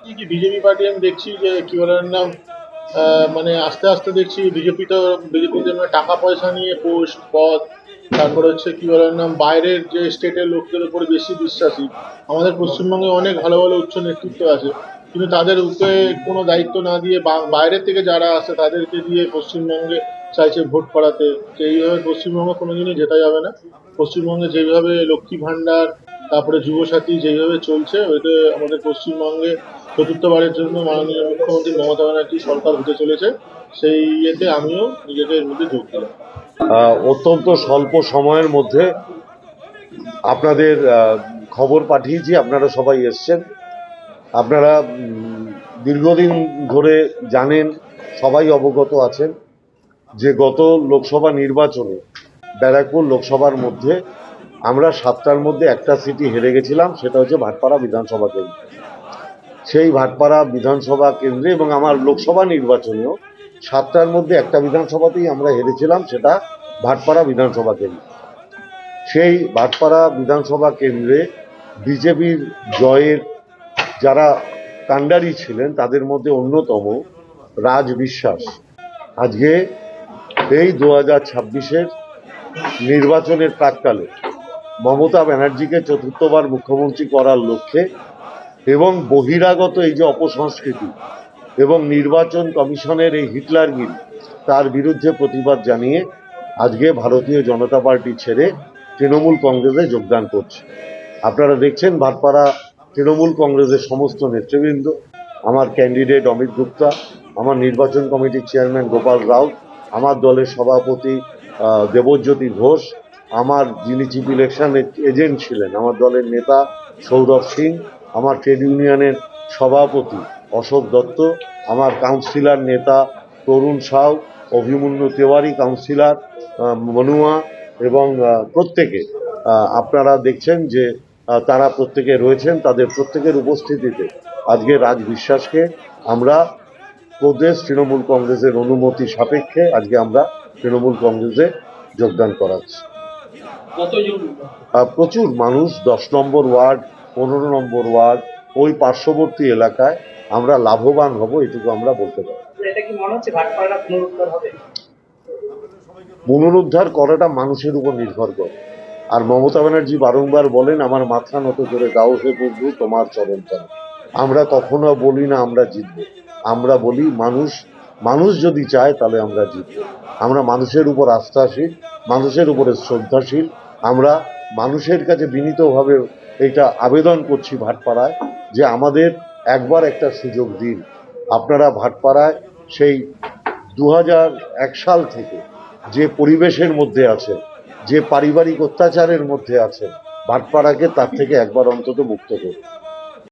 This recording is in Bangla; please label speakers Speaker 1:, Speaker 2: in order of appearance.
Speaker 1: কি বিজেপি পার্টি আমি দেখছি যে কি বলে ওর নাম মানে আস্তে আস্তে দেখছি বিজেপিতে টাকা পয়সা নিয়ে পোস্ট পদ, তারপরে হচ্ছে কি বলে ওর নাম বাইরের যে স্টেটের লোকদের উপরে বেশি বিশ্বাসী। আমাদের পশ্চিমবঙ্গে অনেক ভালো ভালো উচ্চ নেতৃত্ব আছে, কিন্তু তাদের উপরে কোনো দায়িত্ব না দিয়ে বাইরের থেকে যারা আসে তাদেরকে দিয়ে পশ্চিমবঙ্গে চাইছে ভোট করাতে। তো এইভাবে পশ্চিমবঙ্গ কোনোদিনই জেতা যাবে না। পশ্চিমবঙ্গে যেভাবে লক্ষ্মী ভান্ডার, তারপরে যুবসাথী যেভাবে চলছে, ওইতে আমাদের পশ্চিমবঙ্গে চতুর্থবারের জন্য মাননীয় মুখ্যমন্ত্রী মমতা ব্যানার্জি সরকার হতে চলেছে। সেই ইয়েতে আমিও নিজেকে এর মধ্যে যোগ দিলাম।
Speaker 2: অত্যন্ত স্বল্প সময়ের মধ্যে আপনাদের খবর পাঠিয়েছি, আপনারা সবাই এসছেন। আপনারা দীর্ঘদিন ধরে জানেন, সবাই অবগত আছেন যে গত লোকসভা নির্বাচনে ব্যারাকপুর লোকসভার মধ্যে আমরা 7টার মধ্যে একটা সিটি হেরে গেছিলাম, সেটা হচ্ছে ভাটপাড়া বিধানসভা কেন্দ্র। সেই ভাটপাড়া বিধানসভা কেন্দ্রে এবং আমার লোকসভা নির্বাচনেও 7টার মধ্যে একটা বিধানসভাতেই আমরা হেরেছিলাম, সেটা ভাটপাড়া বিধানসভা কেন্দ্র। সেই ভাটপাড়া বিধানসভা কেন্দ্রে বিজেপির জয়ের যারা কাণ্ডারি ছিলেন তাদের মধ্যে অন্যতম রাজ বিশ্বাস আজকে এই 2026-এর নির্বাচনের প্রাক্কালে মমতা ব্যানার্জিকে চতুর্থবার মুখ্যমন্ত্রী করার লক্ষ্যে এবং বহিরাগত এই যে অপসংস্কৃতি এবং নির্বাচন কমিশনের এই হিটলারগিরি, তার বিরুদ্ধে প্রতিবাদ জানিয়ে আজকে ভারতীয় জনতা পার্টি ছেড়ে তৃণমূল কংগ্রেসে যোগদান করছে। আপনারা দেখছেন ভাটপাড়া তৃণমূল কংগ্রেসের সমস্ত নেতৃবৃন্দ, আমার ক্যান্ডিডেট অমিত গুপ্তা, আমার নির্বাচন কমিটির চেয়ারম্যান গোপাল রাউত, আমার দলের সভাপতি দেবজ্যোতি ঘোষ, আমার যিনি চিফ ইলেকশন এজেন্ট ছিলেন আমার দলের নেতা সৌরভ সিং, আমার ট্রেড ইউনিয়নের সভাপতি অশোক দত্ত, আমার কাউন্সিলর নেতা তরুণ সাউ, অভিমন্যু তেওয়ারি কাউন্সিলর, মনুয়া, এবং প্রত্যেকে আপনারা দেখছেন যে তারা প্রত্যেকে রয়েছেন। তাদের প্রত্যেকের উপস্থিতিতে আজকে রাজ বিশ্বাসকে আমরা প্রদেশ তৃণমূল কংগ্রেসের অনুমতি সাপেক্ষে আজকে আমরা তৃণমূল কংগ্রেসে যোগদান করাচ্ছি। প্রচুর মানুষ 10 নম্বর ওয়ার্ড, 15 নম্বর ওয়ার্ড, ওই পার্শ্ববর্তী এলাকায় আমরা লাভবান হব, এটুকু আমরা বলতে পারি। পুনরুদ্ধার করাটা মানুষের উপর নির্ভর করে। আর মমতা ব্যানার্জি বারংবার বলেন, আমার মাথা নত করে দাও হে প্রভু তোমার চরণ তলে। আমরা কখনো বলি না আমরা জিতব, আমরা বলি মানুষ যদি চায় তাহলে আমরা জিতব। আমরা মানুষের উপর আস্থাশীল, মানুষের উপরে শ্রদ্ধাশীল। আমরা মানুষের কাছে বিনীতভাবে এটা আবেদন করছি ভাটপাড়ায় যে আমাদের একবার একটা সুযোগ দিন। আপনারা ভাটপাড়ায় সেই 2001 সাল থেকে যে পরিবেশের মধ্যে আছে, যে পারিবারিক অত্যাচারের মধ্যে আছে, ভাটপাড়াকে তার থেকে একবার অন্তত মুক্ত করুন।